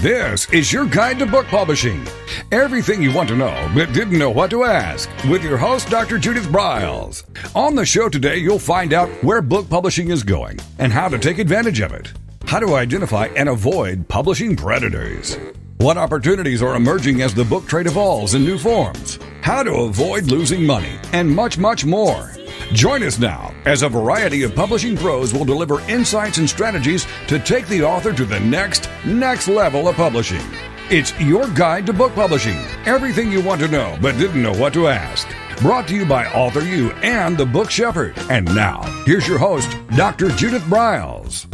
This is your guide to book publishing. Everything you want to know but didn't know what to ask with your host, Dr. Judith Briles. On the show today, you'll find out where book publishing is going and how to take advantage of it. How to identify and avoid publishing predators. What opportunities are emerging as the book trade evolves in new forms. How to avoid losing money and much, much more. Join us now as a variety of publishing pros will deliver insights and strategies to take the author to the next level of publishing. It's your guide to book publishing. Everything you want to know but didn't know what to ask. Brought to you by Author U and The Book Shepherd. And now, here's your host, Dr. Judith Briles.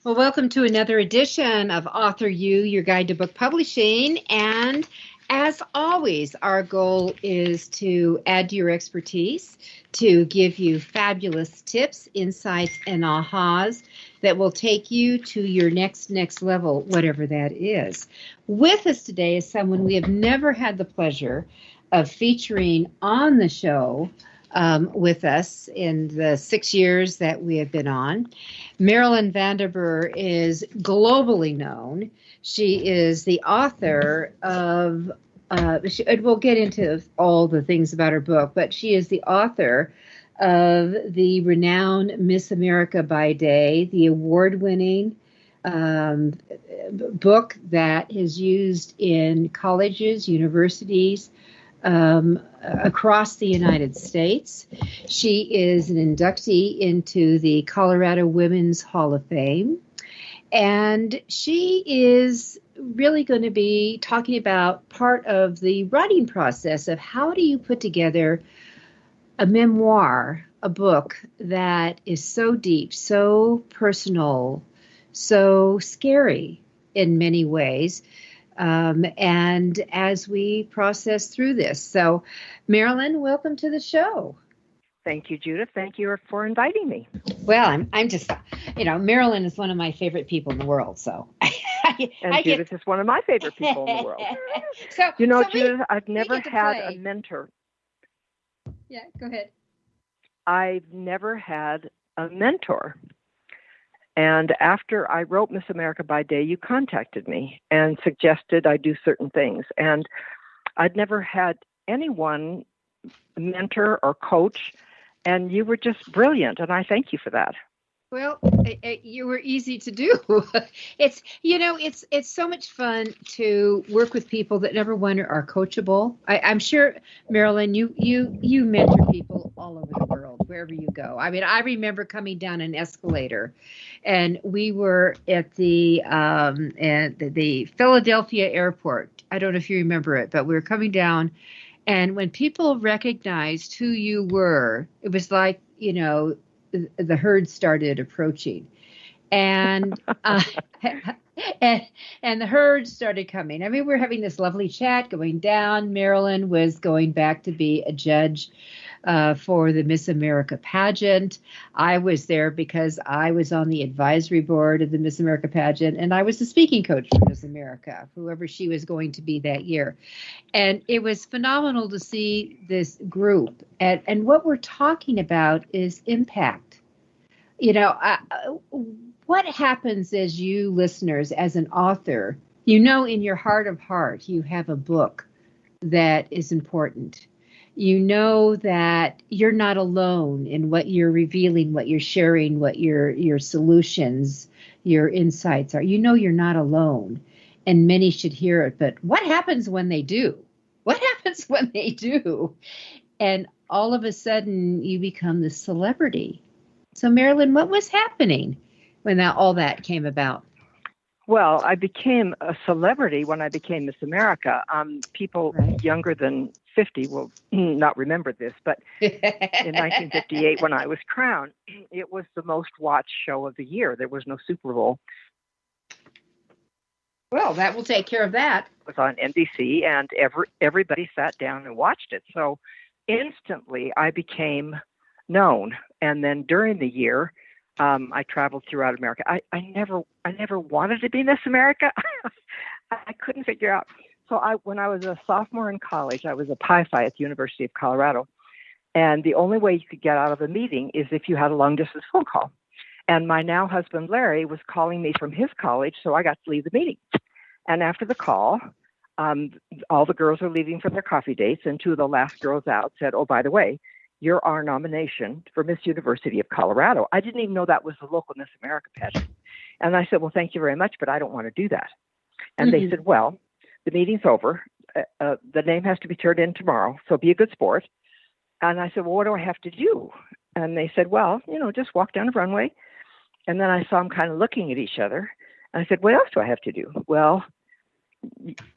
Well, welcome to another edition of Author U, your guide to book publishing. And as always, our goal is to add to your expertise, to give you fabulous tips, insights, and ahas that will take you to your next level, whatever that is. With us today is someone we have never had the pleasure of featuring on the show with us in the 6 years that we have been on. Marilyn Van Derbur is globally known. She is the author of, we'll get into all the things about her book, but she is the author of the renowned Miss America by Day, the award-winning book that is used in colleges, universities, across the United States. She is an inductee into the Colorado Women's Hall of Fame. And she is really going to be talking about part of the writing process of how do you put together a memoir, a book that is so deep, so personal, so scary in many ways. And as we process through this. So, Marilyn, welcome to the show. Thank you, Judith. Thank you for inviting me. Well, I'm just, Marilyn is one of my favorite people in the world. So, Judith is one of my favorite people in the world. Judith, I've never had a mentor. Yeah, go ahead. I've never had a mentor. And after I wrote Miss America by Day, you contacted me and suggested I do certain things. And I'd never had anyone mentor or coach, and you were just brilliant, and I thank you for that. Well, you were easy to do. It's so much fun to work with people that number one are coachable. I'm sure, Marilyn, you mentor people all over the world, wherever you go. I mean, I remember coming down an escalator, and we were at the Philadelphia airport. I don't know if you remember it, but we were coming down, and when people recognized who you were, it was like, the herd started approaching, and and the herd started coming. I mean, we were having this lovely chat going down. Marilyn was going back to be a judge for the Miss America pageant. I was there because I was on the advisory board of the Miss America pageant, and I was the speaking coach for Miss America, whoever she was going to be that year. And it was phenomenal to see this group. And what we're talking about is impact. What happens as you listeners, as an author, in your heart of heart, you have a book that is important. You know that you're not alone in what you're revealing, what you're sharing, what your solutions, your insights are. You're not alone, and many should hear it. But what happens when they do? What happens when they do? And all of a sudden, you become the celebrity. So, Marilyn, what was happening when all that came about? Well, I became a celebrity when I became Miss America. People younger than 50 will not remember this, but in 1958, when I was crowned, it was the most watched show of the year. There was no Super Bowl. Well, that will take care of that. It was on NBC, and everybody sat down and watched it. So instantly, I became known. And then during the year, I traveled throughout America. I never wanted to be Miss America. I couldn't figure out. So when I was a sophomore in college, I was a Pi-Phi at the University of Colorado. And the only way you could get out of a meeting is if you had a long distance phone call. And my now husband, Larry, was calling me from his college, so I got to leave the meeting. And after the call, all the girls are leaving for their coffee dates, and two of the last girls out said, "Oh, by the way, you're our nomination for Miss University of Colorado." I didn't even know that was the local Miss America pageant. And I said, "Well, thank you very much, but I don't want to do that." And they said, "Well, the meeting's over. The name has to be turned in tomorrow, so be a good sport." And I said, "Well, what do I have to do?" And they said, "Well, just walk down the runway." And then I saw them kind of looking at each other. And I said, "What else do I have to do?" "Well,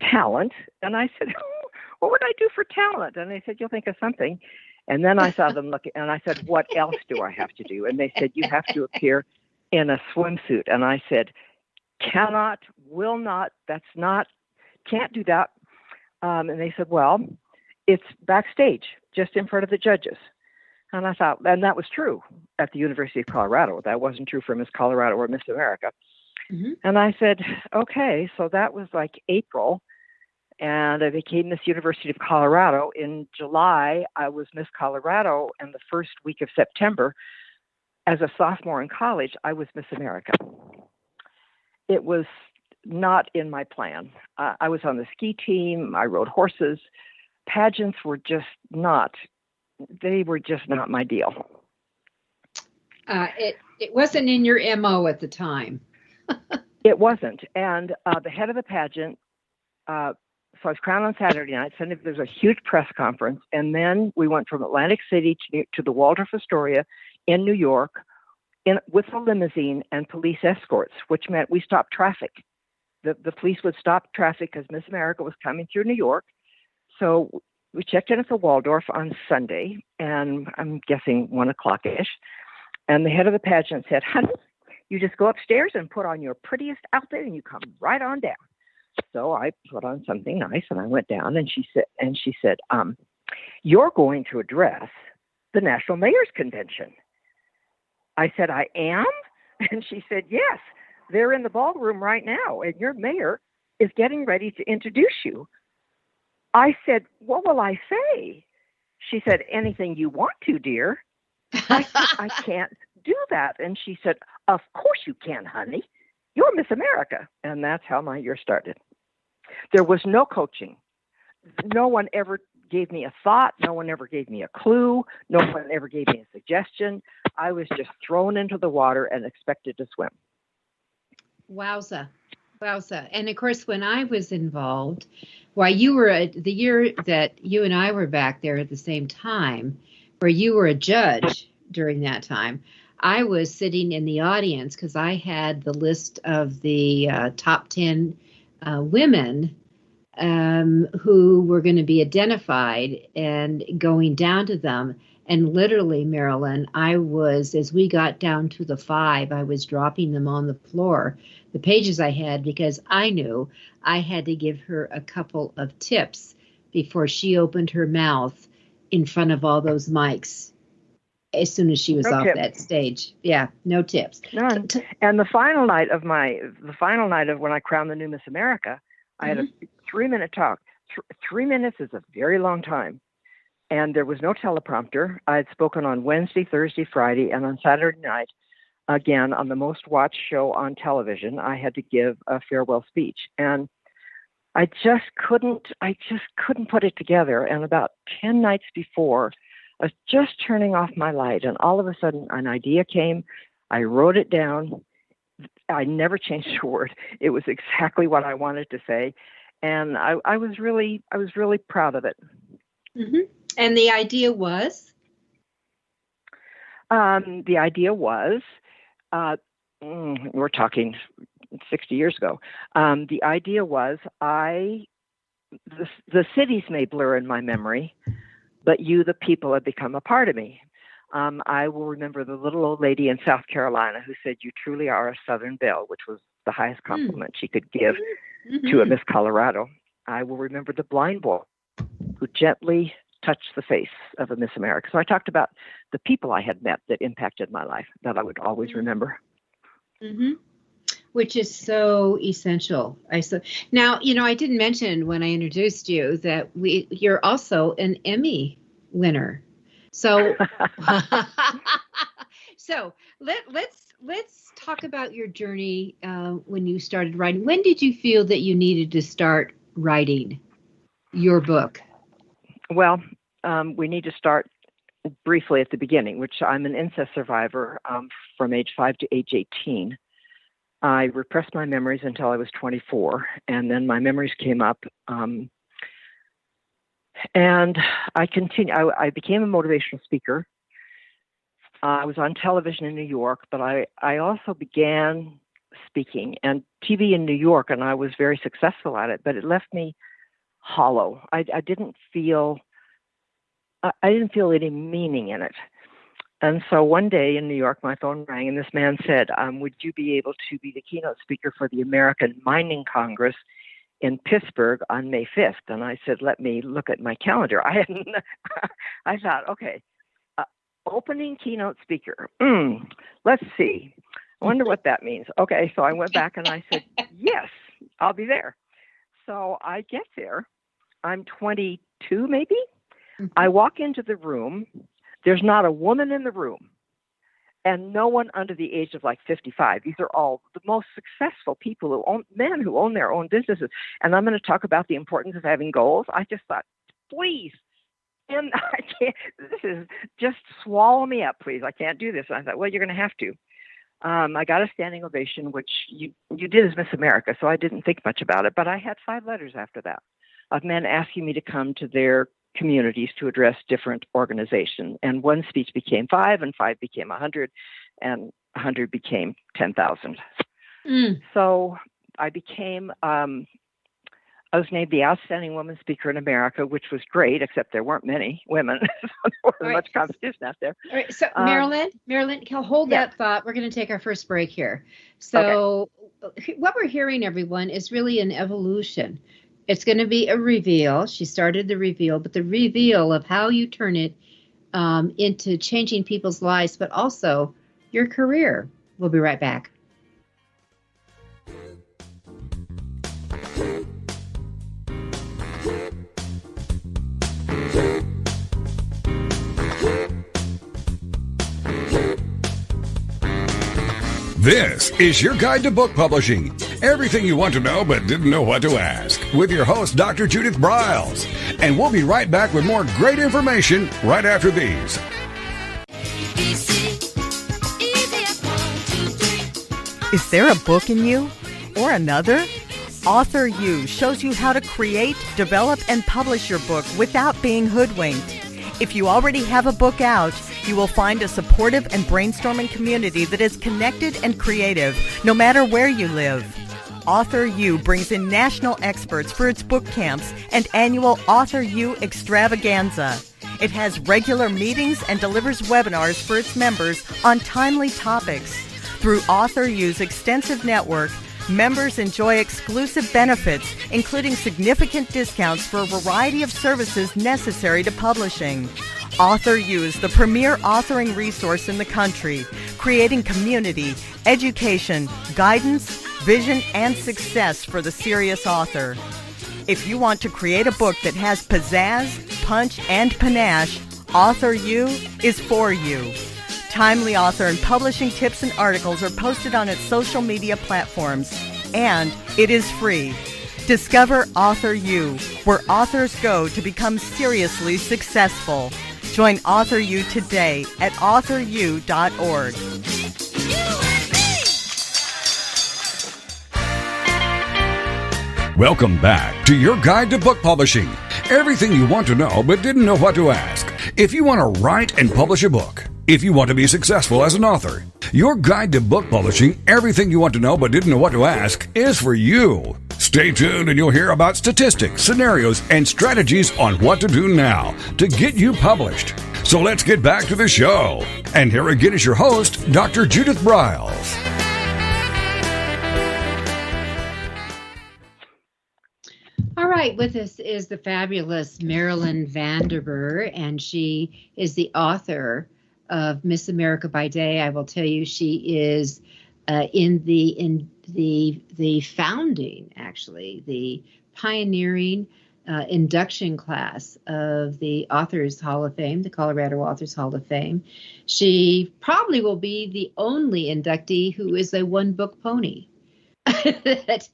talent." And I said, "What would I do for talent?" And they said, "You'll think of something." And then I saw them looking, and I said, "What else do I have to do?" And they said, "You have to appear in a swimsuit." And I said, "Cannot, will not, can't do that." And they said, "Well, it's backstage, just in front of the judges." And I thought, and that was true at the University of Colorado. That wasn't true for Miss Colorado or Miss America. And I said, okay, so that was like April. And I became Miss University of Colorado. In July, I was Miss Colorado. And the first week of September, as a sophomore in college, I was Miss America. It was not in my plan. I was on the ski team. I rode horses. Pageants were just not my deal. It wasn't in your MO at the time. It wasn't. And the head of the pageant, so I was crowned on Saturday night. Sunday, there was a huge press conference. And then we went from Atlantic City to the Waldorf Astoria in New York with a limousine and police escorts, which meant we stopped traffic. The police would stop traffic because Miss America was coming through New York. So we checked in at the Waldorf on Sunday, and I'm guessing 1:00-ish. And the head of the pageant said, "Honey, you just go upstairs and put on your prettiest outfit and you come right on down." So I put on something nice and I went down, and she said, "You're going to address the National Mayor's Convention." I said, "I am?" And she said, "Yes, they're in the ballroom right now, and your mayor is getting ready to introduce you." I said, "What will I say?" She said, "Anything you want to, dear." I said, "I can't do that." And she said, "Of course you can, honey. You're Miss America." And that's how my year started. There was no coaching. No one ever gave me a thought. No one ever gave me a clue. No one ever gave me a suggestion. I was just thrown into the water and expected to swim. Wowza. And of course, when I was involved, while you were the year that you and I were back there at the same time, where you were a judge during that time, I was sitting in the audience because I had the list of the top 10 women who were going to be identified and going down to them. And literally, Marilyn, as we got down to the 5, I was dropping them on the floor, the pages I had, because I knew I had to give her a couple of tips before she opened her mouth in front of all those mics as soon as she was off that stage. Yeah, no tips. None. And the final night of when I crowned the new Miss America, I had a 3-minute talk. 3 minutes is a very long time. And there was no teleprompter. I had spoken on Wednesday, Thursday, Friday, and on Saturday night, again, on the most watched show on television, I had to give a farewell speech. And I just couldn't put it together. And about 10 nights before, I was just turning off my light, and all of a sudden an idea came. I wrote it down. I never changed a word. It was exactly what I wanted to say. And I was really proud of it. Mm-hmm. And the idea was? We're talking 60 years ago. The idea was the cities may blur in my memory, but you, the people, have become a part of me. I will remember the little old lady in South Carolina who said, "You truly are a Southern belle," which was the highest compliment she could give to a Miss Colorado. I will remember the blind boy who gently touched the face of a Miss America. So I talked about the people I had met that impacted my life that I would always remember. Mm-hmm. Which is so essential. Now, I didn't mention when I introduced you that you're also an Emmy winner. So, so let's talk about your journey when you started writing. When did you feel that you needed to start writing your book? Well, we need to start briefly at the beginning, which I'm an incest survivor from age 5 to age 18. I repressed my memories until I was 24, and then my memories came up. And I became a motivational speaker. I was on television in New York, but I also began speaking and TV in New York, and I was very successful at it, but it left me hollow. I didn't feel any meaning in it. And so one day in New York, my phone rang, and this man said, would you be able to be the keynote speaker for the American Mining Congress in Pittsburgh on May 5th? And I said, let me look at my calendar. I thought, okay, opening keynote speaker. Let's see. I wonder what that means. Okay, so I went back and I said, yes, I'll be there. So I get there. I'm 22, maybe. Mm-hmm. I walk into the room. There's not a woman in the room, and no one under the age of like 55. These are all the most successful people men who own their own businesses. And I'm going to talk about the importance of having goals. I just thought, please. And I can't, this is just swallow me up, please. I can't do this. And I thought, well, you're going to have to. I got a standing ovation, which you did as Miss America, so I didn't think much about it. But I had 5 letters after that of men asking me to come to their communities to address different organizations. And one speech became 5, and 5 became 100, and 100 became 10,000. So I became, I was named the Outstanding Woman Speaker in America, which was great, except there weren't many women. So there wasn't much competition out there. All right. So Marilyn, hold that thought. We're going to take our first break here. So what we're hearing, everyone, is really an evolution. It's going to be a reveal. She started the reveal, but the reveal of how you turn it into changing people's lives, but also your career. We'll be right back. This is your guide to book publishing. Everything you want to know but didn't know what to ask. With your host, Dr. Judith Briles. And we'll be right back with more great information right after these. Is there a book in you? Or another? Author U shows you how to create, develop, and publish your book without being hoodwinked. If you already have a book out, you will find a supportive and brainstorming community that is connected and creative, no matter where you live. Author U brings in national experts for its book camps and annual Author U extravaganza. It has regular meetings and delivers webinars for its members on timely topics. Through Author U's extensive network, members enjoy exclusive benefits, including significant discounts for a variety of services necessary to publishing. Author U is the premier authoring resource in the country, creating community, education, guidance, vision, and success for the serious author. If you want to create a book that has pizzazz, punch, and panache, Author U is for you. Timely author and publishing tips and articles are posted on its social media platforms, and it is free. Discover Author U, where authors go to become seriously successful. Join Author U today at authoru.org. Welcome back to your guide to book publishing. Everything you want to know but didn't know what to ask. If you want to write and publish a book, if you want to be successful as an author, your guide to book publishing, everything you want to know but didn't know what to ask, is for you. Stay tuned and you'll hear about statistics, scenarios, and strategies on what to do now to get you published. So let's get back to the show. And here again is your host, Dr. Judith Briles. All right, with us is the fabulous Marilyn Van Derbur, and she is the author of Miss America by Day. I will tell you, she is in the founding, actually, the pioneering induction class of the Authors Hall of Fame, the Colorado Authors Hall of Fame. She probably will be the only inductee who is a one-book pony. that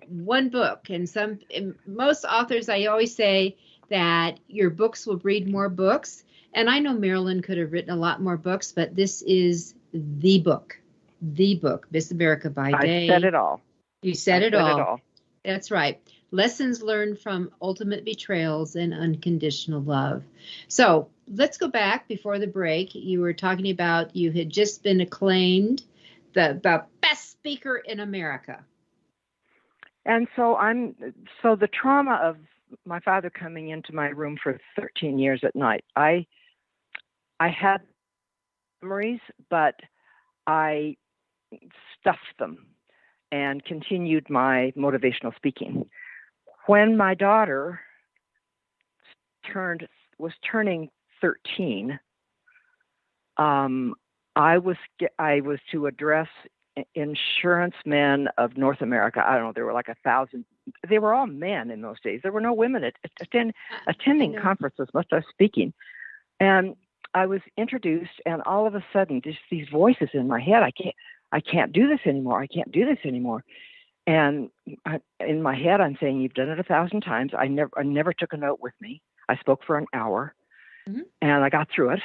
one book, and most authors, I always say that your books will breed more books. And I know Marilyn could have written a lot more books, but this is the book, Miss America by Day. I said it all. You said it all. That's right. Lessons learned from ultimate betrayals and unconditional love. So let's go back before the break. You were talking about you had just been acclaimed the best speaker in America. And so the trauma of my father coming into my room for 13 years at night, I had memories, but I stuffed them and continued my motivational speaking. When my daughter was turning 13, I was to address insurance men of North America. I don't know, there were like 1,000. They were all men in those days. There were no women attending conferences, much less speaking. And I was introduced, and all of a sudden, just these voices in my head. I can't do this anymore. I can't do this anymore. And in my head, I'm saying, you've done it 1,000 times. I never took a note with me. I spoke for an hour, and I got through it.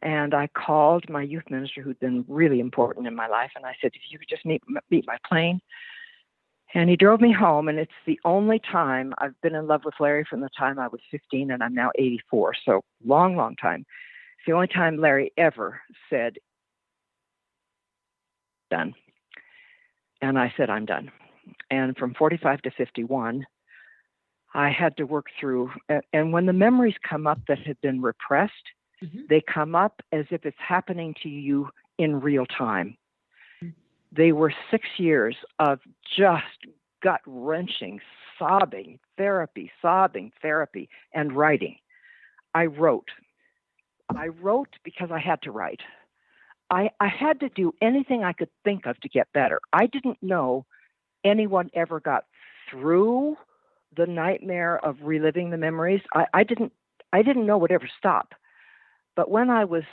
And I called my youth minister, who'd been really important in my life, and I said, if you could just meet my plane. And he drove me home, and it's the only time I've been in love with Larry from the time I was 15, and I'm now 84, so long, long time. It's the only time Larry ever said, done. And I said, I'm done. And from 45 to 51, I had to work through, and when the memories come up that had been repressed, they come up as if it's happening to you in real time. They were 6 years of just gut-wrenching, sobbing therapy, and writing. I wrote because I had to write. I had to do anything I could think of to get better. I didn't know anyone ever got through the nightmare of reliving the memories. I didn't know would ever stop. But when I was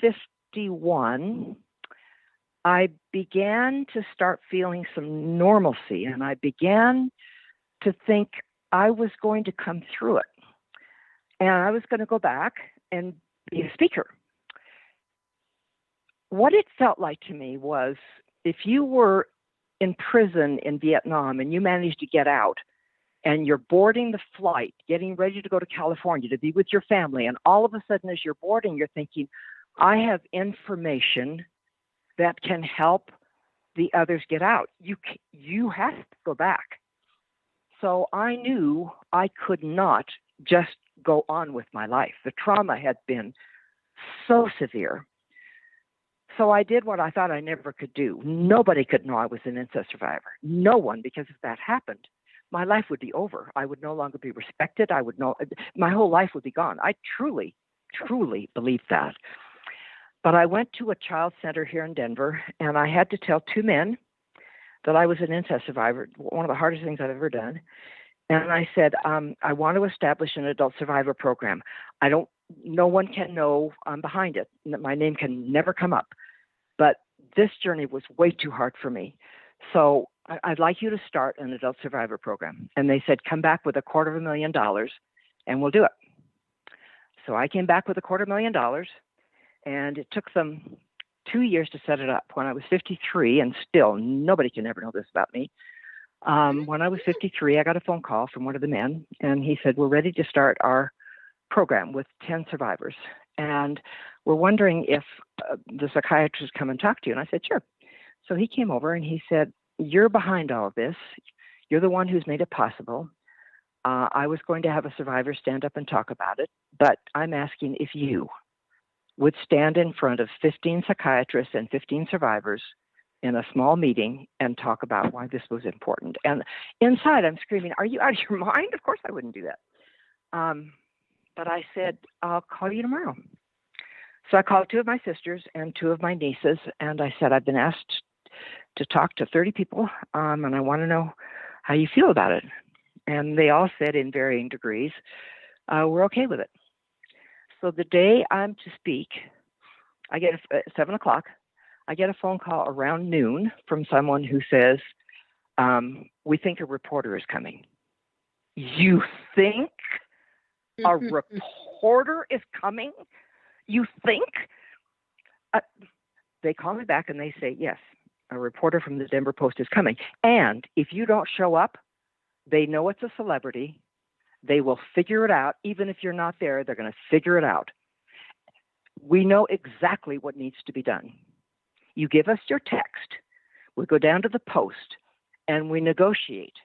51, I began to start feeling some normalcy, and I began to think I was going to come through it. And I was going to go back and be a speaker. What it felt like to me was, if you were in prison in Vietnam and you managed to get out, and you're boarding the flight, getting ready to go to California to be with your family, and all of a sudden as you're boarding, you're thinking, I have information that can help the others get out. You have to go back. So I knew I could not just go on with my life. The trauma had been so severe. So I did what I thought I never could do. Nobody could know I was an incest survivor. No one, because if that happened, my life would be over. I would no longer be respected. My whole life would be gone. I truly, truly believed that. But I went to a child center here in Denver, and I had to tell two men that I was an incest survivor, one of the hardest things I've ever done. And I said, I want to establish an adult survivor program. No one can know I'm behind it. My name can never come up. But this journey was way too hard for me. So I'd like you to start an adult survivor program. And they said, come back with $250,000 and we'll do it. So I came back with $250,000, and it took them 2 years to set it up. When I was 53, and still nobody can ever know this about me. When I was 53, I got a phone call from one of the men, and he said, we're ready to start our program with 10 survivors. And we're wondering if the psychiatrist come and talk to you. And I said, sure. So he came over and he said, you're behind all of this. You're the one who's made it possible. I was going to have a survivor stand up and talk about it, but I'm asking if you would stand in front of 15 psychiatrists and 15 survivors in a small meeting and talk about why this was important. And inside I'm screaming, are you out of your mind? Of course I wouldn't do that. But I said, I'll call you tomorrow. So I called two of my sisters and two of my nieces, and I said, I've been asked to talk to 30 people, and I want to know how you feel about it. And they all said in varying degrees, we're okay with it. So the day I'm to speak, I get at 7 o'clock, I get a phone call around noon from someone who says, we think a reporter is coming. You think a reporter is coming? You think? They call me back and they say, yes, a reporter from the Denver Post is coming. And if you don't show up, they know it's a celebrity. They will figure it out. Even if you're not there, they're going to figure it out. We know exactly what needs to be done. You give us your text. We go down to the Post and we negotiate.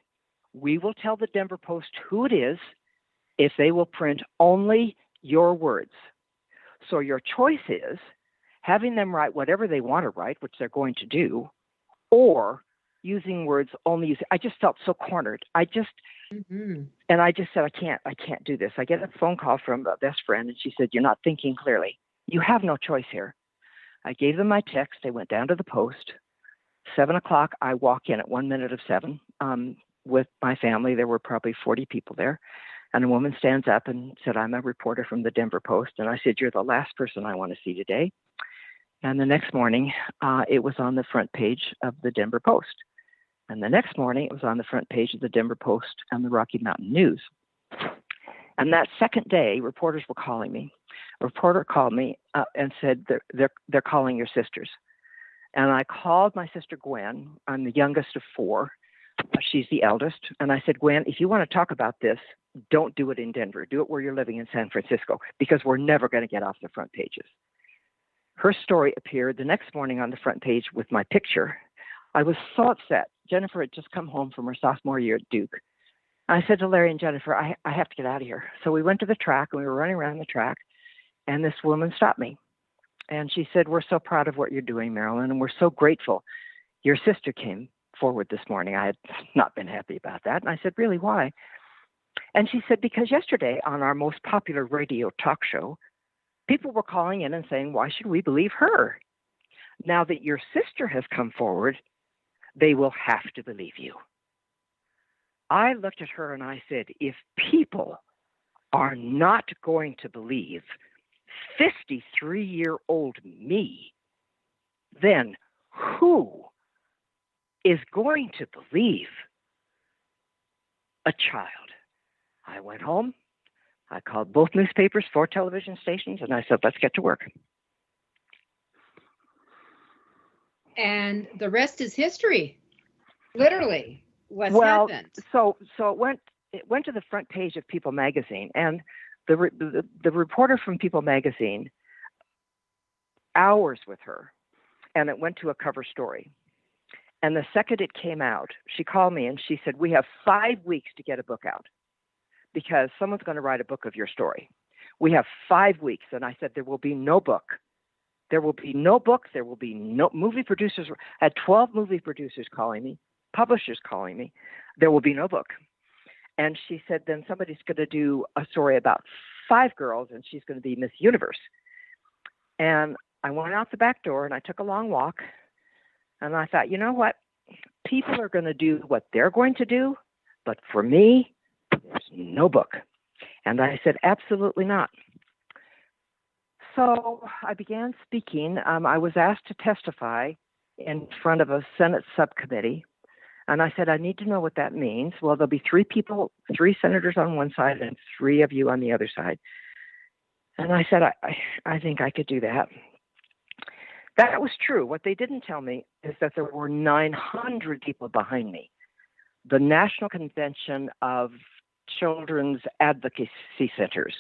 We will tell the Denver Post who it is if they will print only your words. So your choice is having them write whatever they want to write, which they're going to do, or using words only. I just felt so cornered. And I just said, I can't do this. I get a phone call from a best friend and she said, you're not thinking clearly. You have no choice here. I gave them my text. They went down to the Post. 7 o'clock, I walk in at 1 minute of 7 with my family. There were probably 40 people there. And a woman stands up and said, I'm a reporter from the Denver Post. And I said, you're the last person I want to see today. And the next morning, it was on the front page of the Denver Post. And the next morning, it was on the front page of the Denver Post and the Rocky Mountain News. And that second day, reporters were calling me. A reporter called me and said, they're calling your sisters. And I called my sister Gwen. I'm the youngest of 4. She's the eldest. And I said, Gwen, if you want to talk about this, don't do it in Denver. Do it where you're living in San Francisco, because we're never going to get off the front pages. Her story appeared the next morning on the front page with my picture. I was so upset. Jennifer had just come home from her sophomore year at Duke. I said to Larry and Jennifer, I have to get out of here. So we went to the track and we were running around the track, and this woman stopped me. And she said, we're so proud of what you're doing, Marilyn, and we're so grateful. Your sister came forward this morning. I had not been happy about that. And I said, really, why? And she said, because yesterday on our most popular radio talk show, people were calling in and saying, why should we believe her? Now that your sister has come forward, they will have to believe you. I looked at her and I said, if people are not going to believe 53-year-old me, then who is going to believe a child? I went home. I called both newspapers, 4 television stations, and I said, let's get to work. And the rest is history, literally. What's happened? So it went to the front page of People magazine, and the reporter from People magazine, hours with her, and it went to a cover story. And the second it came out, she called me and she said, we have 5 weeks to get a book out because someone's going to write a book of your story. We have 5 weeks. And I said, there will be no book. There will be no book. There will be no movie producers. I had 12 movie producers calling me, publishers calling me. There will be no book. And she said, then somebody's going to do a story about 5 girls and she's going to be Miss Universe. And I went out the back door and I took a long walk. And I thought, you know what? People are going to do what they're going to do. But for me, there's no book. And I said, absolutely not. So I began speaking. I was asked to testify in front of a Senate subcommittee. And I said, I need to know what that means. Well, there'll be 3 people, 3 senators on one side and 3 of you on the other side. And I said, I think I could do that. That was true. What they didn't tell me is that there were 900 people behind me. The National Convention of Children's Advocacy Centers.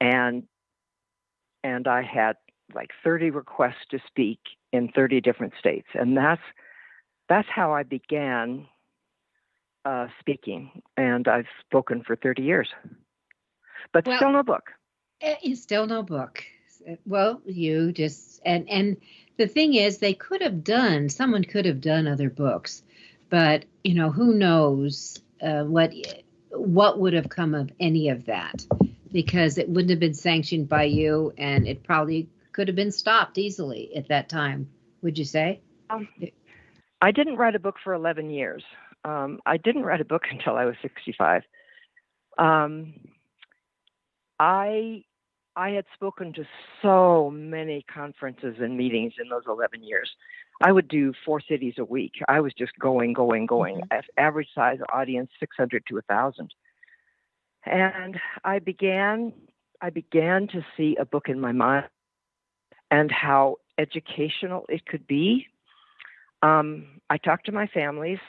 And I had like 30 requests to speak in 30 different states. And that's how I began speaking. And I've spoken for 30 years. But still no book. Still no book. Well, you just, and the thing is, someone could have done other books, but, who knows what would have come of any of that, because it wouldn't have been sanctioned by you, and it probably could have been stopped easily at that time, would you say? I didn't write a book for 11 years. I didn't write a book until I was 65. I had spoken to so many conferences and meetings in those 11 years. I would do 4 cities a week. I was just going. Average size audience, 600 to 1,000. And I began to see a book in my mind and how educational it could be. I talked to my families.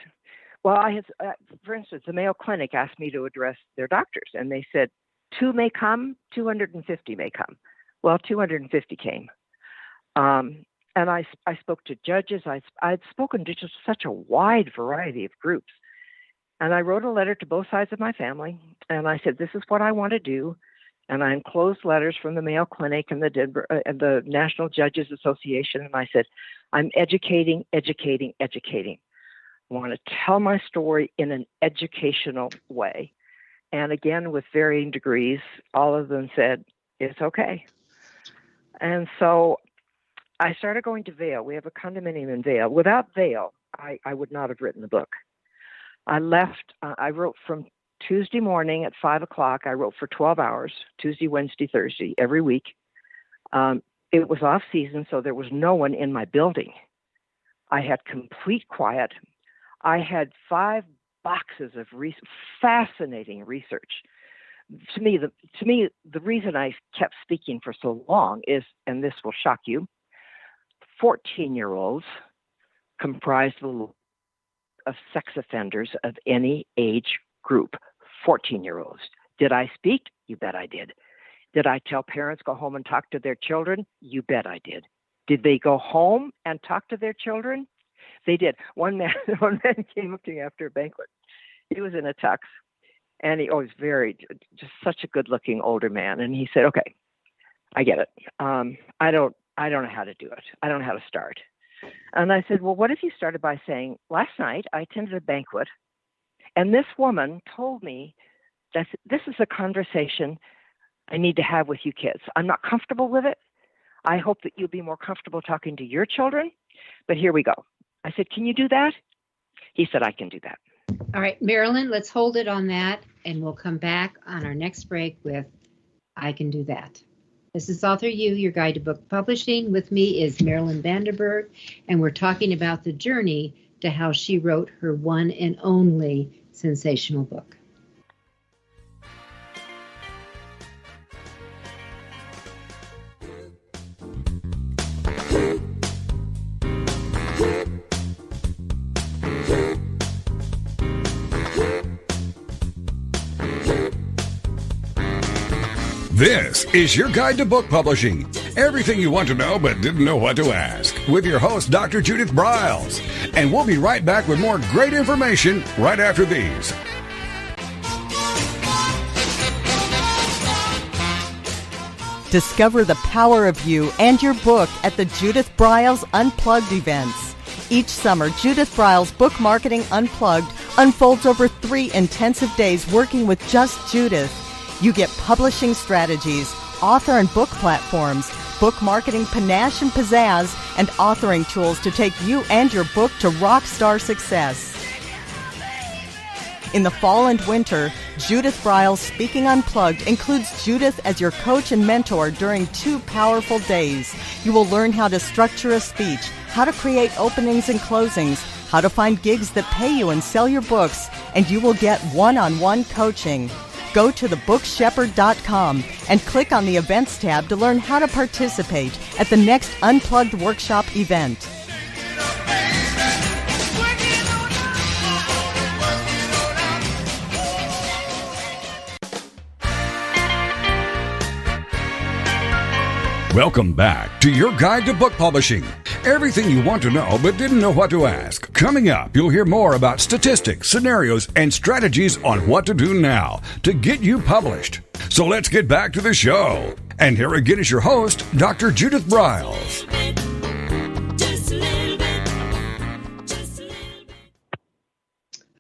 Well, I had, for instance, the Mayo Clinic asked me to address their doctors, and they said, 2 may come, 250 may come. Well, 250 came. And I spoke to judges. I'd spoken to just such a wide variety of groups. And I wrote a letter to both sides of my family, and I said, this is what I want to do. And I enclosed letters from the Mayo Clinic and the National Judges Association. And I said, I'm educating. I want to tell my story in an educational way. And again, with varying degrees, all of them said, it's okay. And so I started going to Vail. We have a condominium in Vail. Without Vail, I would not have written the book. I left, I wrote from Tuesday morning at 5 o'clock. I wrote for 12 hours, Tuesday, Wednesday, Thursday, every week. It was off season, so there was no one in my building. I had complete quiet. I had 5 boxes of fascinating research. To me, the reason I kept speaking for so long is, and this will shock you, 14-year-olds comprised of sex offenders of any age group. 14-year-olds. Did I speak? You bet I did. Did I tell parents go home and talk to their children? You bet I did. Did they go home and talk to their children? They did. One man came up to me after a banquet. He was in a tux, and he was just such a good-looking older man. And he said, "Okay, I get it. I don't know how to do it. I don't know how to start." And I said, "Well, what if you started by saying, last night I attended a banquet, and this woman told me that this is a conversation I need to have with you kids. I'm not comfortable with it. I hope that you'll be more comfortable talking to your children, but here we go." I said, "Can you do that?" He said, "I can do that." All right, Marilyn, let's hold it on that, and we'll come back on our next break with I Can Do That. This is Author You, your guide to book publishing. With me is Marilyn Van Derbur, and we're talking about the journey to how she wrote her one and only sensational book. This is your guide to book publishing. Everything you want to know but didn't know what to ask. With your host, Dr. Judith Briles. And we'll be right back with more great information right after these. Discover the power of you and your book at the Judith Briles Unplugged events. Each summer, Judith Briles Book Marketing Unplugged unfolds over 3 intensive days working with just Judith. You get publishing strategies, author and book platforms, book marketing panache and pizzazz, and authoring tools to take you and your book to rock star success. In the fall and winter, Judith Briles Speaking Unplugged includes Judith as your coach and mentor during 2 powerful days. You will learn how to structure a speech, how to create openings and closings, how to find gigs that pay you and sell your books, and you will get one-on-one coaching. Go to thebookshepherd.com and click on the Events tab to learn how to participate at the next Unplugged Workshop event. Welcome back to your guide to book publishing. Everything you want to know but didn't know what to ask. Coming up, you'll hear more about statistics, scenarios, and strategies on what to do now to get you published. So let's get back to the show. And here again is your host, Dr. Judith Briles.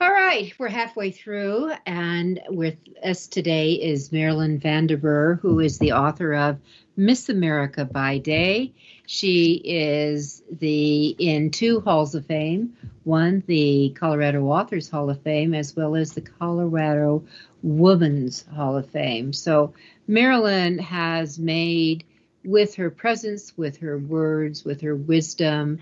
All right, we're halfway through, and with us today is Marilyn Van Derbur, who is the author of Miss America by Day. She is in 2 Halls of Fame, won the Colorado Authors Hall of Fame as well as the Colorado Women's Hall of Fame. So Marilyn has made, with her presence, with her words, with her wisdom,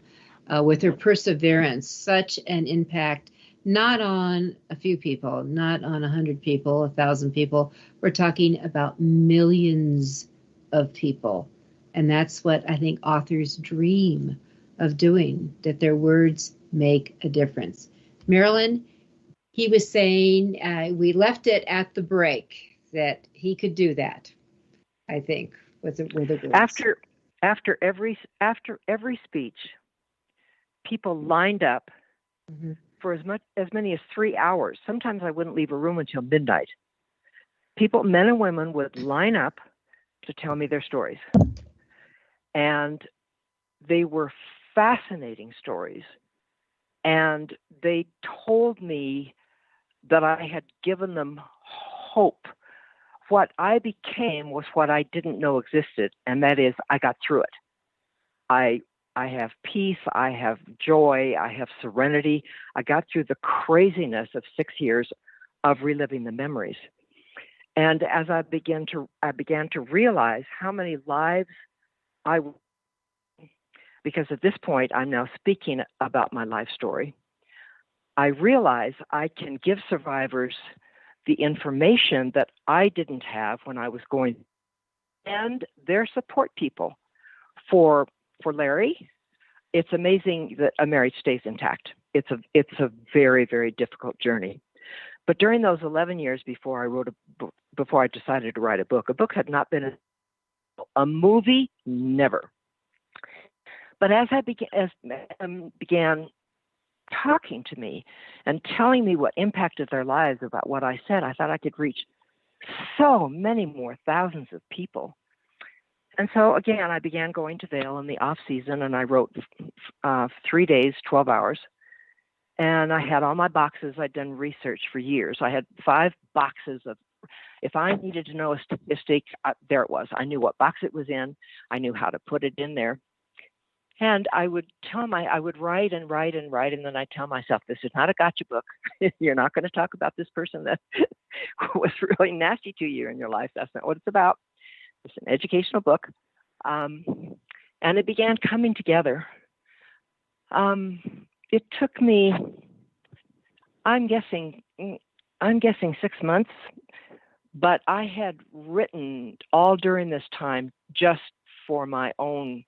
with her perseverance, such an impact, not on a few people, not on 100 people, 1,000 people. We're talking about millions of people. And that's what I think authors dream of doing, that their words make a difference. Marilyn, he was saying, we left it at the break, that he could do that, I think, with the words. After every speech, people lined up for as many as 3 hours. Sometimes I wouldn't leave a room until midnight. People, men and women, would line up to tell me their stories. And they were fascinating stories. And they told me that I had given them hope. What I became was what I didn't know existed, and that is I got through it. I have peace, I have joy, I have serenity. I got through the craziness of 6 years of reliving the memories. And as I began to realize how many lives because at this point I'm now speaking about my life story, I realize I can give survivors the information that I didn't have when I was going, and their support people. For Larry, it's amazing that a marriage stays intact. It's a very, very difficult journey. But during those 11 years before I decided to write a book had not been a movie, never. But as began talking to me and telling me what impacted their lives about what I said, I thought I could reach so many more thousands of people. And so again, I began going to Vail in the off season, and I wrote 3 days, 12 hours. And I had all my boxes. I'd done research for years. I had 5 boxes of, if I needed to know a statistic, there it was. I knew what box it was in. I knew how to put it in there. And I would write and write and write, and then I'd tell myself, this is not a gotcha book. You're not going to talk about this person that was really nasty to you in your life. That's not what it's about. It's an educational book. And it began coming together. It took me, I'm guessing 6 months, but I had written all during this time just for my own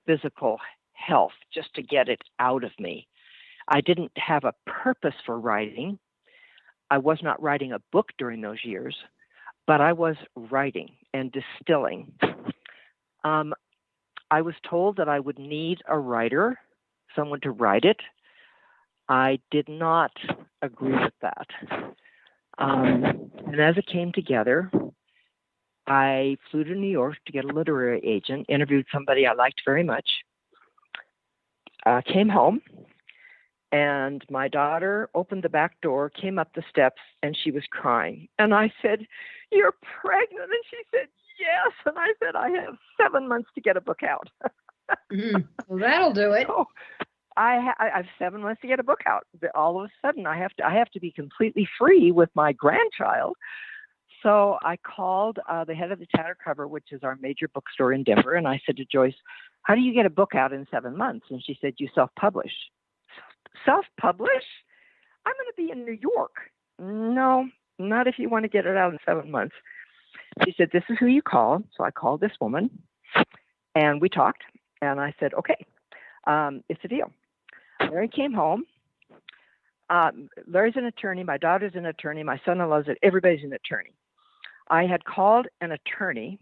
physical health, just to get it out of me. I didn't have a purpose for writing. I was not writing a book during those years, but I was writing and distilling. I was told that I would need a writer, someone to write it. I did not agree with that. And as it came together, I flew to New York to get a literary agent, interviewed somebody I liked very much, came home, and my daughter opened the back door, came up the steps, and she was crying. And I said, "You're pregnant?" And she said, "Yes." And I said, "I have 7 months to get a book out." Well, that'll do it. So I have 7 months to get a book out. All of a sudden, I have to be completely free with my grandchild. So I called the head of the Chatter Cover, which is our major bookstore in Denver, and I said to Joyce, "How do you get a book out in 7 months?" And she said, "You self-publish." Self-publish? I'm going to be in New York. No, not if you want to get it out in 7 months. She said, "This is who you call." So I called this woman, and we talked, and I said, "Okay, it's a deal." Larry came home. Larry's an attorney. My daughter's an attorney. My son-in-law's everybody's an attorney. I had called an attorney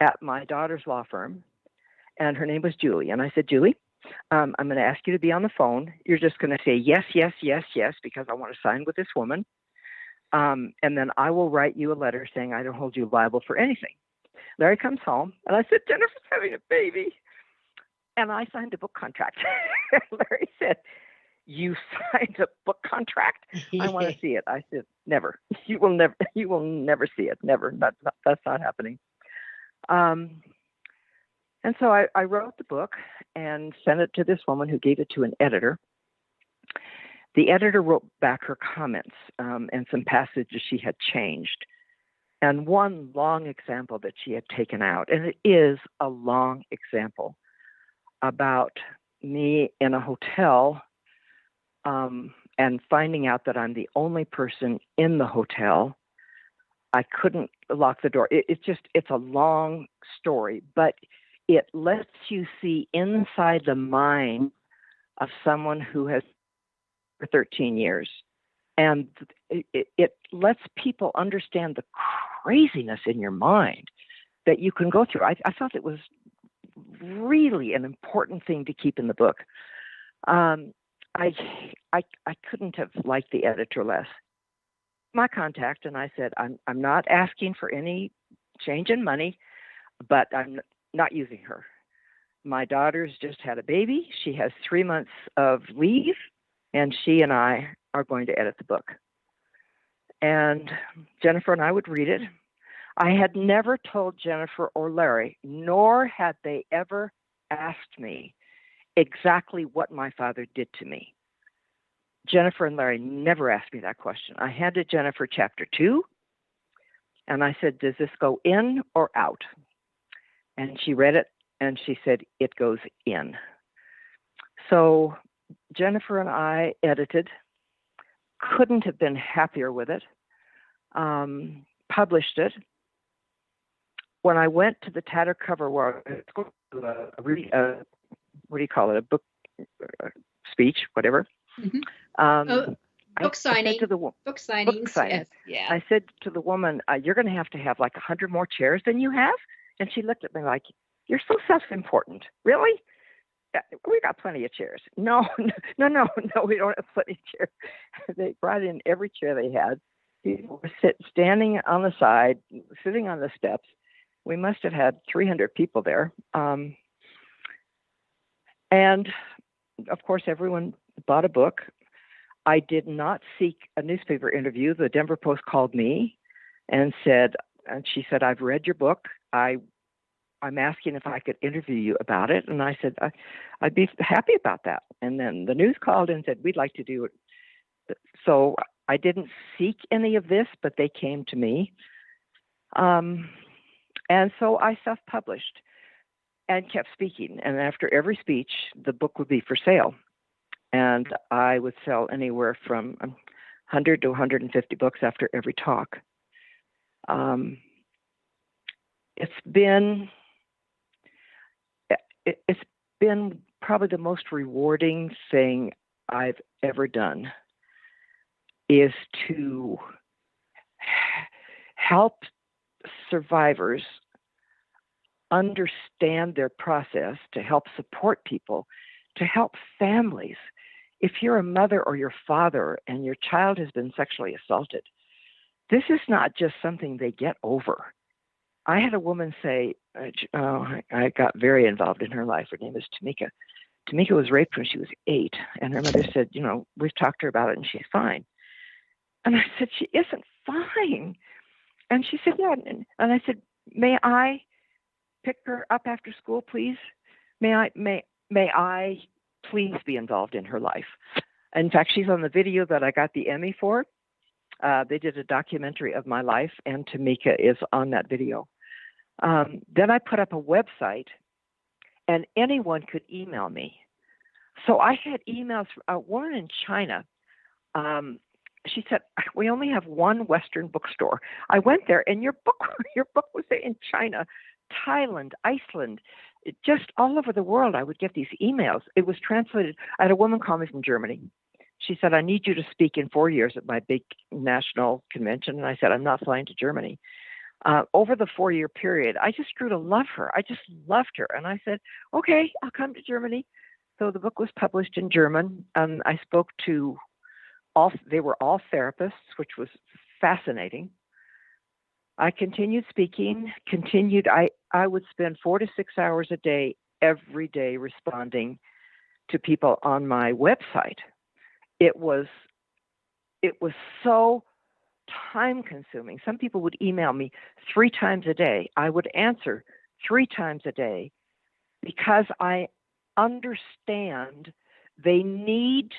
at my daughter's law firm, and her name was Julie. And I said, "Julie, I'm going to ask you to be on the phone. You're just going to say yes, yes, yes, yes, because I want to sign with this woman. And then I will write you a letter saying I don't hold you liable for anything." Larry comes home, and I said, "Jennifer's having a baby." And I signed a book contract. Larry said, "You signed a book contract? I want to see it." I said, "Never. You will never see it. Never. That's not happening." And so I wrote the book and sent it to this woman who gave it to an editor. The editor wrote back her comments and some passages she had changed, and one long example that she had taken out, and it is a long example about me in a hotel and finding out that I'm the only person in the hotel. I couldn't lock the door. It's a long story, but it lets you see inside the mind of someone who has for 13 years. And it lets people understand the craziness in your mind that you can go through. I thought it was really an important thing to keep in the book. I couldn't have liked the editor less. My contact, and I said, I'm not asking for any change in money, but I'm not using her. My daughter's just had a baby. She has 3 months of leave, and she and I are going to edit the book. And Jennifer and I would read it. I had never told Jennifer or Larry, nor had they ever asked me exactly what my father did to me. Jennifer and Larry never asked me that question. I handed Jennifer chapter 2, and I said, does this go in or out? And she read it, and she said, it goes in. So Jennifer and I edited, couldn't have been happier with it, published it. When I went to the tattered cover, where what do you call it, a book speech, whatever. Mm-hmm. Book signing. Book signing. Yes. Yeah. I said to the woman, you're going to have like 100 more chairs than you have. And she looked at me like, you're so self-important. Really? We got plenty of chairs. No, we don't have plenty of chairs. They brought in every chair they had. People were standing on the side, sitting on the steps. We must have had 300 people there. And of course, everyone bought a book. I did not seek a newspaper interview. The Denver Post called me and she said, I've read your book. I'm asking if I could interview you about it. And I said, I'd be happy about that. And then the news called and said, we'd like to do it. So I didn't seek any of this, but they came to me. And so I self-published and kept speaking. And after every speech, the book would be for sale. And I would sell anywhere from 100 to 150 books after every talk. It's been probably the most rewarding thing I've ever done is to help survivors understand their process, to help support people, to help families. If you're a mother or your father and your child has been sexually assaulted, this is not just something they get over. I had a woman say, I got very involved in her life. Her name is Tamika. Tamika was raped when she was 8, and her mother said, we've talked to her about it and she's fine. And I said, she isn't fine. And she said, yeah. And I said, may I pick her up after school, please? May I please be involved in her life? In fact, she's on the video that I got the Emmy for. They did a documentary of my life, and Tamika is on that video. Then I put up a website, and anyone could email me. So I had emails from a woman in China. She said, we only have one Western bookstore. I went there, and your book was there in China, Thailand, Iceland, just all over the world. I would get these emails. It was translated. I had a woman call me from Germany. She said, I need you to speak in 4 years at my big national convention. And I said, I'm not flying to Germany. Over the 4-year period, I just grew to love her. I just loved her. And I said, okay, I'll come to Germany. So the book was published in German. I spoke to they were all therapists, which was fascinating. I continued speaking, I would spend 4 to 6 hours a day, every day, responding to people on my website. It was so time consuming. Some people would email me 3 times a day. I would answer 3 times a day because I understand they need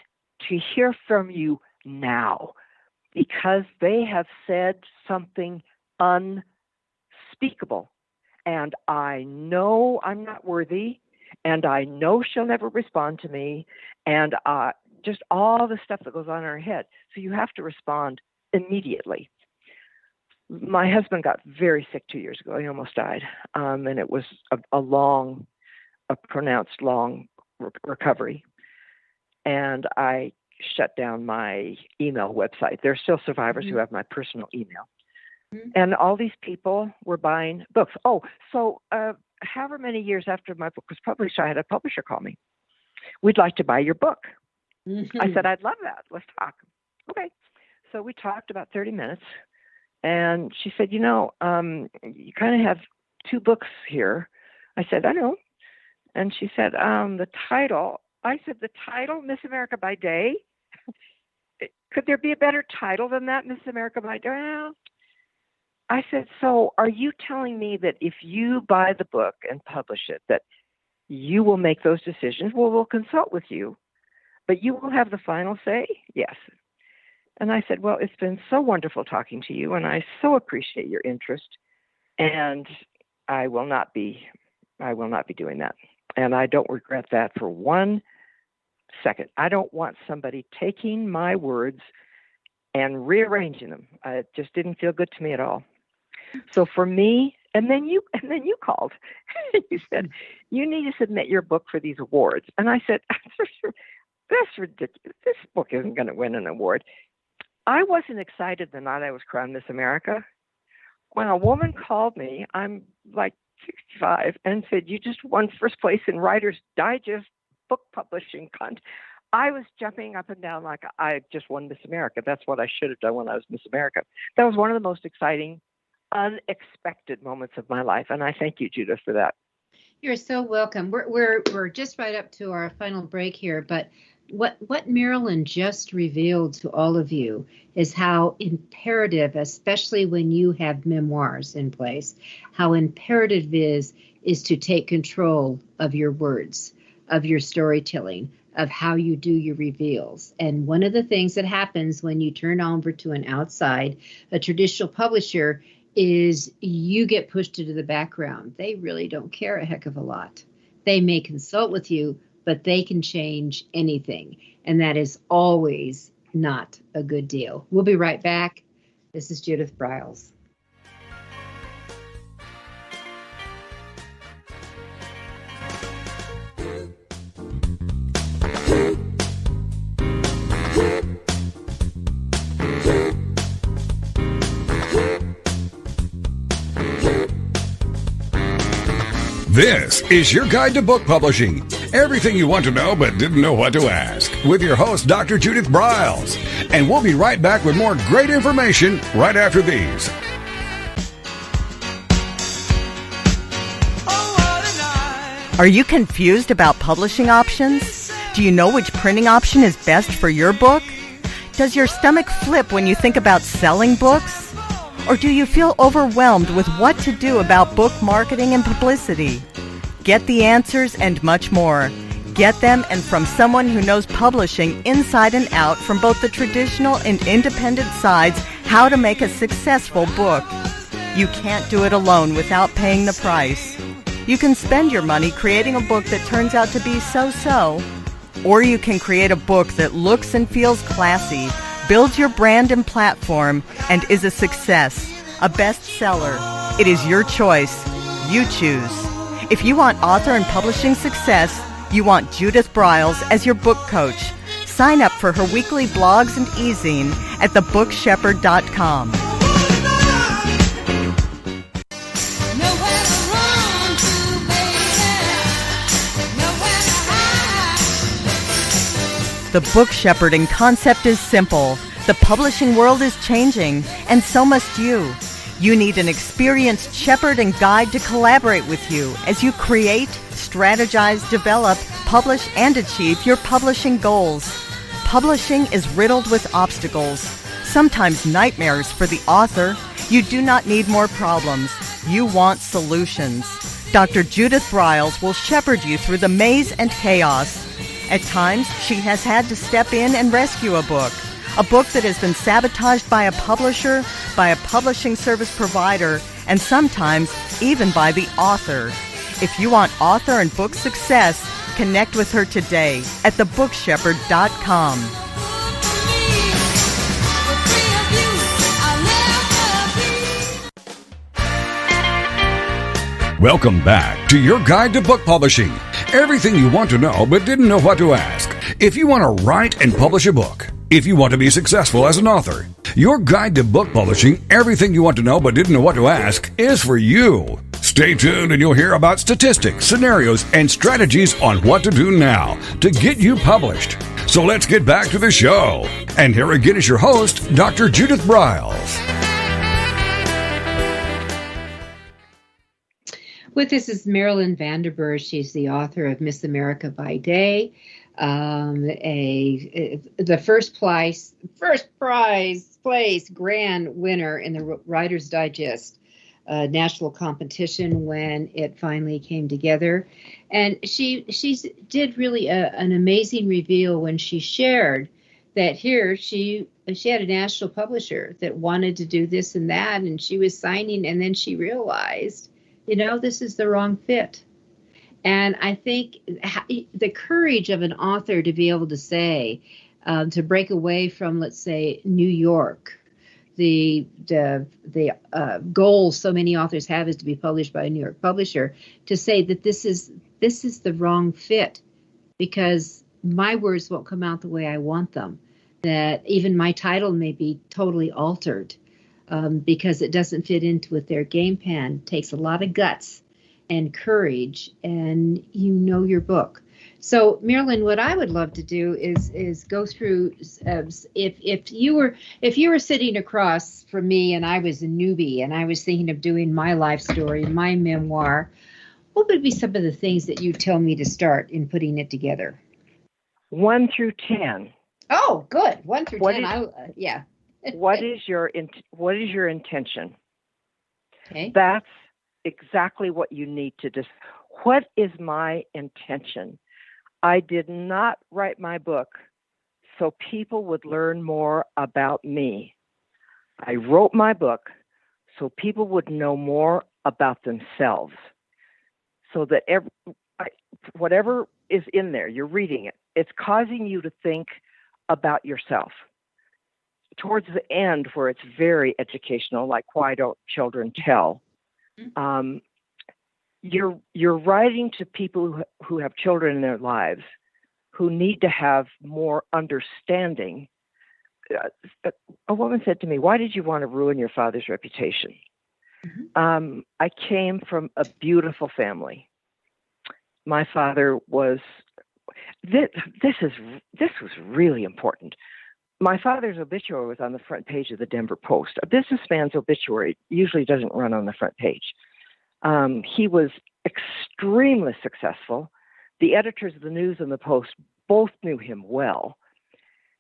to hear from you now, because they have said something unspeakable. And I know I'm not worthy, and I know she'll never respond to me, and just all the stuff that goes on in her head. So you have to respond immediately. My husband got very sick 2 years ago. He almost died. And it was a pronounced long recovery. And I shut down my email website. There are still survivors who have my personal email. And all these people were buying books. Oh, so however many years after my book was published, I had a publisher call me. We'd like to buy your book. I said, I'd love that. Let's talk. Okay. So we talked about 30 minutes. And she said, you kind of have two books here. I said, I know. And she said, the title. I said, the title, Miss America by Day. Could there be a better title than that, Miss America by Day? Well, I said, so are you telling me that if you buy the book and publish it, that you will make those decisions? Well, we'll consult with you, but you will have the final say? Yes. And I said, well, it's been so wonderful talking to you, and I so appreciate your interest, and I will not be doing that. And I don't regret that for 1 second. I don't want somebody taking my words and rearranging them. It just didn't feel good to me at all. So for me, and then you called. You said, you need to submit your book for these awards. And I said, that's ridiculous. This book isn't going to win an award. I wasn't excited the night I was crowned Miss America. When a woman called me, I'm like 65, and said, you just won first place in Writer's Digest book publishing contest. I was jumping up and down like I just won Miss America. That's what I should have done when I was Miss America. That was one of the most exciting, unexpected moments of my life, and I thank you, Judith, for that. You're so welcome. We're just right up to our final break here, but what Marilyn just revealed to all of you is how imperative, especially when you have memoirs in place, how imperative it is to take control of your words, of your storytelling, of how you do your reveals. And one of the things that happens when you turn over to a traditional publisher, is you get pushed into the background. They really don't care a heck of a lot. They may consult with you, but they can change anything. And that is always not a good deal. We'll be right back. This is Judith Briles. This is your guide to book publishing. Everything you want to know but didn't know what to ask. With your host, Dr. Judith Briles. And we'll be right back with more great information right after these. Are you confused about publishing options? Do you know which printing option is best for your book? Does your stomach flip when you think about selling books? Or do you feel overwhelmed with what to do about book marketing and publicity? Get the answers and much more. Get them and from someone who knows publishing inside and out from both the traditional and independent sides, how to make a successful book. You can't do it alone without paying the price. You can spend your money creating a book that turns out to be so-so, or you can create a book that looks and feels classy, builds your brand and platform, and is a success, a bestseller. It is your choice. You choose. If you want author and publishing success, you want Judith Briles as your book coach. Sign up for her weekly blogs and e-zine at thebookshepherd.com. The book shepherding concept is simple. The publishing world is changing, and so must you. You need an experienced shepherd and guide to collaborate with you as you create, strategize, develop, publish, and achieve your publishing goals. Publishing is riddled with obstacles, sometimes nightmares for the author. You do not need more problems. You want solutions. Dr. Judith Briles will shepherd you through the maze and chaos. At times, she has had to step in and rescue a book that has been sabotaged by a publisher, by a publishing service provider, and sometimes even by the author. If you want author and book success, connect with her today at thebookshepherd.com. Welcome back to your guide to book publishing. Everything you want to know but didn't know what to ask. If you want to write and publish a book, if you want to be successful as an author, your guide to book publishing, everything you want to know but didn't know what to ask, is for you. Stay tuned and you'll hear about statistics, scenarios, and strategies on what to do now to get you published. So let's get back to the show. And here again is your host, Dr. Judith Briles. With us is Marilyn Van Derbur. She's the author of Miss America by Day, the first prize place grand winner in the Writer's Digest national competition when it finally came together. And she did really an amazing reveal when she shared that here she had a national publisher that wanted to do this and that, and she was signing, and then she realized, this is the wrong fit. And I think the courage of an author to be able to say, to break away from, let's say, New York, the goal so many authors have is to be published by a New York publisher, to say that this is the wrong fit because my words won't come out the way I want them, that even my title may be totally altered. Because it doesn't fit into with their game plan. It takes a lot of guts and courage, and your book. So, Marilyn, what I would love to do is go through. If you were sitting across from me, and I was a newbie, and I was thinking of doing my life story, my memoir, what would be some of the things that you tell me to start in putting it together? 1 through 10. Oh, good. 1 through 10. Yeah. What is your intention? Okay. That's exactly what you need to do. What is my intention? I did not write my book so people would learn more about me. I wrote my book so people would know more about themselves. So that whatever is in there, you're reading it, it's causing you to think about yourself. Towards the end, where it's very educational, like Why Don't Children Tell, you're writing to people who have children in their lives who need to have more understanding. A woman said to me, "Why did you want to ruin your father's reputation?" I came from a beautiful family. My father was. This was really important. My father's obituary was on the front page of the Denver Post. A businessman's obituary usually doesn't run on the front page. He was extremely successful. The editors of the News and the Post both knew him well.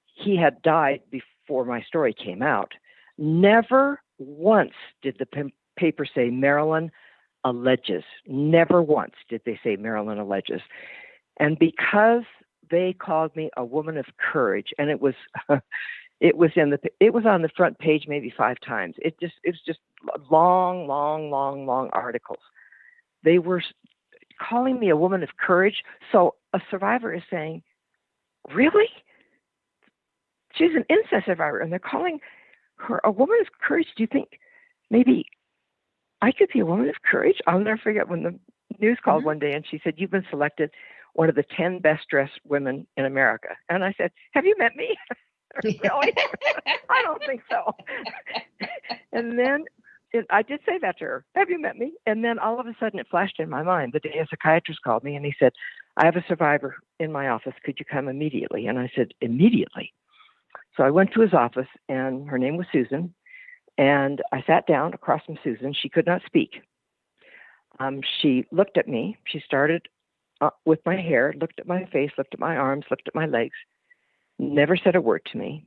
He had died before my story came out. Never once did the paper say Marilyn alleges. Never once did they say Marilyn alleges. And because they called me a woman of courage, and it was on the front page maybe 5 times. It was just long articles. They were calling me a woman of courage. So a survivor is saying, "Really? She's an incest survivor, and they're calling her a woman of courage. Do you think maybe I could be a woman of courage?" I'll never forget when the news called one day and she said, "You've been selected one of the 10 best dressed women in America." And I said, "Have you met me?" Really? I don't think so. And then I did say that to her. "Have you met me?" And then all of a sudden it flashed in my mind the day a psychiatrist called me and he said, "I have a survivor in my office. Could you come immediately?" And I said, "Immediately." So I went to his office, and her name was Susan. And I sat down across from Susan. She could not speak. She looked at me. She started with my hair, looked at my face, looked at my arms, looked at my legs, never said a word to me.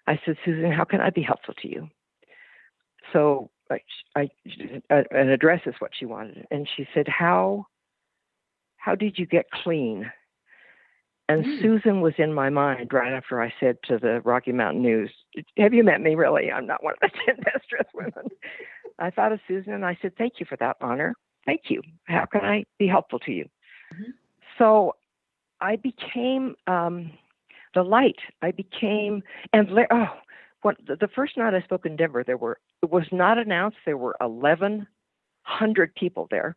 I said, "Susan, how can I be helpful to you?" So an address is what she wanted. And she said, how did you get clean? And Susan was in my mind right after I said to the Rocky Mountain News, have you met me, really? I'm not one of the 10 best dressed women. I thought of Susan and I said, thank you for that honor. Thank you. How can I be helpful to you? So I became the light. I became, the first night I spoke in Denver, it was not announced, there were 1,100 people there.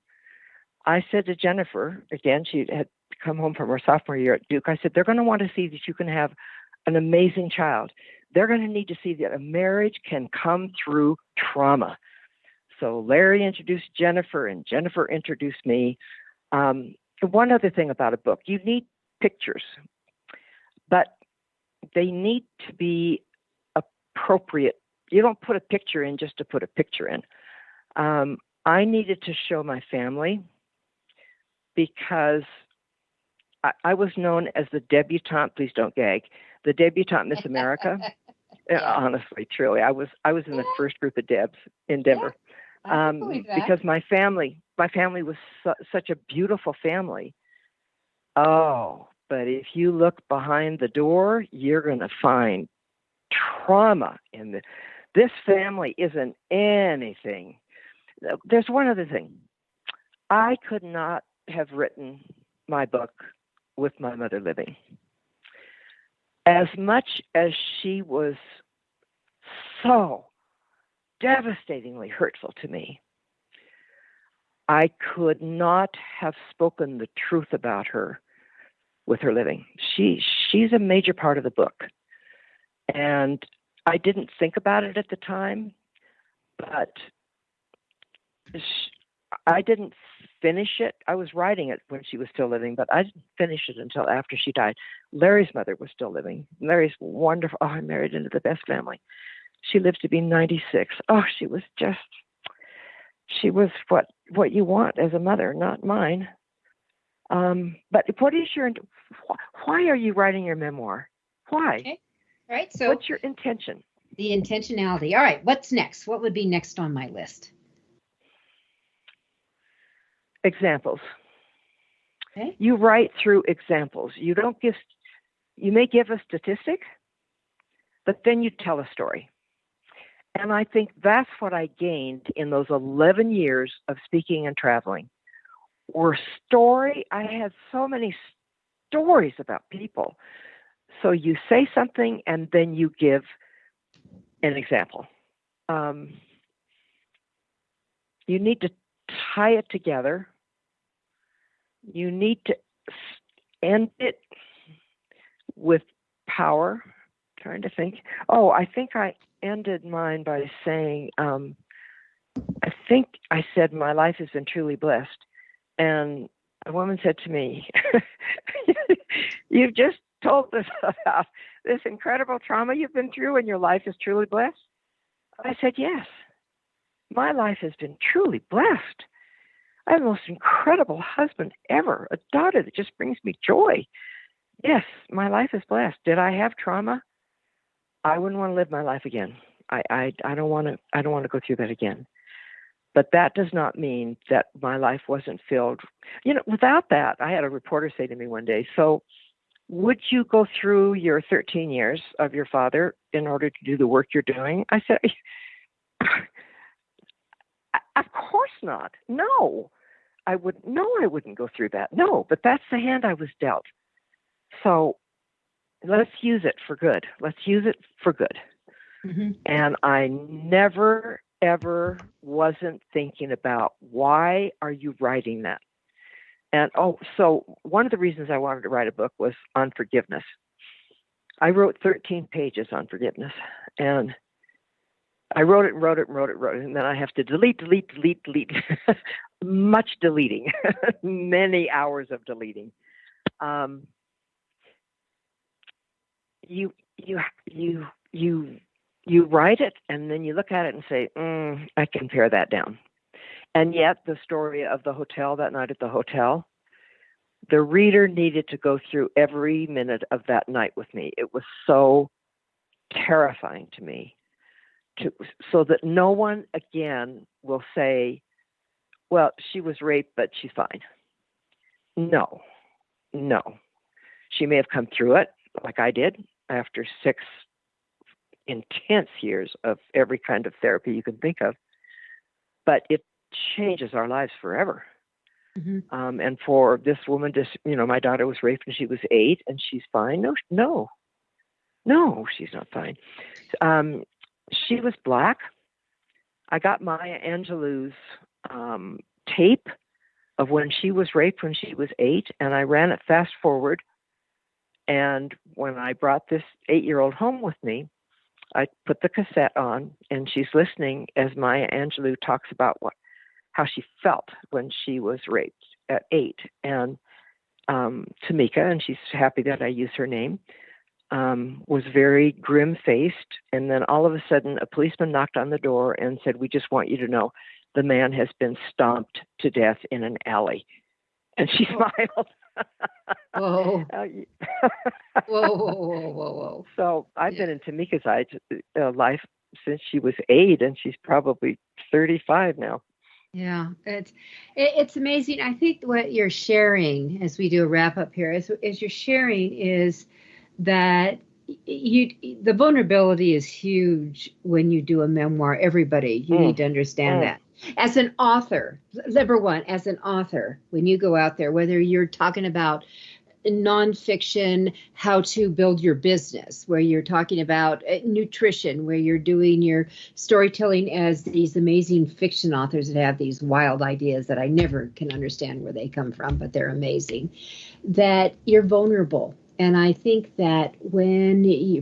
I said to Jennifer, again, she had come home from her sophomore year at Duke, I said, they're going to want to see that you can have an amazing child. They're going to need to see that a marriage can come through trauma. So Larry introduced Jennifer, and Jennifer introduced me. One other thing about a book, you need pictures, but they need to be appropriate. You don't put a picture in just to put a picture in. I needed to show my family because I was known as the debutante, please don't gag, the debutante Miss America. Honestly, truly, I was in the first group of Debs in Denver. Because my family was such a beautiful family. Oh, but if you look behind the door, you're going to find trauma in this family isn't anything. There's one other thing. I could not have written my book with my mother living. As much as she was so devastatingly hurtful to me, I could not have spoken the truth about her with her living. She's a major part of the book. And I didn't think about it at the time, but I didn't finish it. I was writing it when she was still living, but I didn't finish it until after she died. Larry's mother was still living. Larry's wonderful. Oh, I married into the best family. She lived to be 96. Oh, she was what you want as a mother, not mine. But why are you writing your memoir? Why? Okay. All right. So what's your intention? The intentionality. All right. What's next? What would be next on my list? Examples. Okay. You write through examples. You may give a statistic, but then you tell a story. And I think that's what I gained in those 11 years of speaking and traveling. I had so many stories about people. So you say something and then you give an example. You need to tie it together. You need to end it with power. Trying to think. Oh, I think I ended mine by saying, I think I said my life has been truly blessed. And a woman said to me, you've just told us about this incredible trauma you've been through and your life is truly blessed. I said, yes, my life has been truly blessed. I have the most incredible husband ever, a daughter that just brings me joy. Yes, my life is blessed. Did I have trauma? I wouldn't want to live my life again. I don't want to go through that again. But that does not mean that my life wasn't filled. Without that, I had a reporter say to me one day, so would you go through your 13 years of your father in order to do the work you're doing? I said, of course not. No, I wouldn't go through that. No, but that's the hand I was dealt. So let's use it for good. Let's use it for good. Mm-hmm. And I never, ever wasn't thinking about why are you writing that? And so one of the reasons I wanted to write a book was on forgiveness. I wrote 13 pages on forgiveness, and I wrote it, and then I have to delete. Much deleting, many hours of deleting. You write it, and then you look at it and say, I can pare that down. And yet the story of the hotel, that night at the hotel, the reader needed to go through every minute of that night with me. It was so terrifying to me, so that no one again will say, well, she was raped, but she's fine. No. She may have come through it like I did after 6 intense years of every kind of therapy you can think of, but it changes our lives forever. Mm-hmm. And for this woman, my daughter was raped when she was 8, and she's fine. No, she's not fine. She was Black. I got Maya Angelou's tape of when she was raped when she was 8, and I ran it fast forward. And when I brought this 8-year-old home with me, I put the cassette on, and she's listening as Maya Angelou talks about how she felt when she was raped at 8. And Tamika, and she's happy that I use her name, was very grim-faced. And then all of a sudden, a policeman knocked on the door and said, "We just want you to know the man has been stomped to death in an alley." And she smiled. Whoa. Whoa. So I've been in Tamika's life since she was 8, and she's probably 35 now. Yeah, it's amazing. I think what you're sharing as we do a wrap up here is you're sharing is that the vulnerability is huge when you do a memoir. Everybody, you need to understand that. As an author, number one, as an author, when you go out there, whether you're talking about nonfiction, how to build your business, where you're talking about nutrition, where you're doing your storytelling as these amazing fiction authors that have these wild ideas that I never can understand where they come from, but they're amazing, that you're vulnerable. And I think that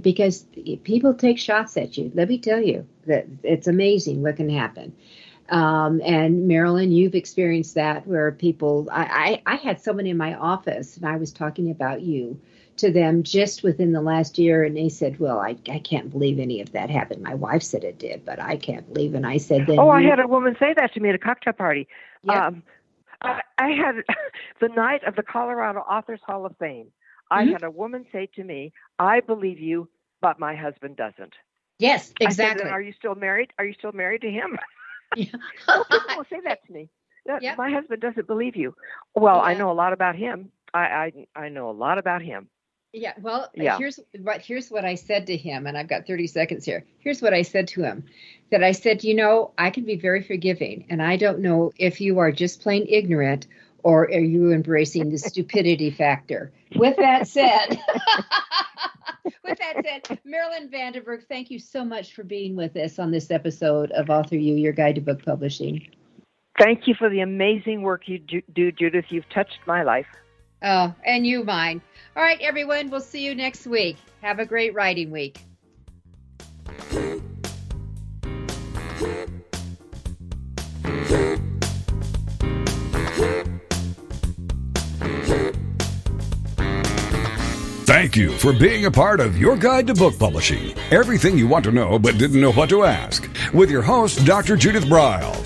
because people take shots at you, let me tell you that it's amazing what can happen. And Marilyn, you've experienced that where people, I had someone in my office and I was talking about you to them just within the last year. And they said, "Well, I can't believe any of that happened. My wife said it did, but I can't believe." And I said, "Then." Oh, I had a woman say that to me at a cocktail party. Yep. I had the night of the Colorado Authors Hall of Fame. I had a woman say to me, "I believe you, but my husband doesn't." Yes, exactly. I said, "Then are you still married? Are you still married to him?" Yeah. People will say that to me. My husband doesn't believe you. Well, I know a lot about him. I know a lot about him. Yeah. Well, here's what I said to him, and I've got 30 seconds here. Here's what I said to him. That I said, I can be very forgiving, and I don't know if you are just plain ignorant or are you embracing the stupidity factor. With that said. Marilyn Van Derbur, thank you so much for being with us on this episode of Author You, Your Guide to Book Publishing. Thank you for the amazing work you do, Judith. You've touched my life. Oh, and you mine. All right, everyone, we'll see you next week. Have a great writing week. Thank you for being a part of Your Guide to Book Publishing. Everything you want to know but didn't know what to ask. With your host, Dr. Judith Briles.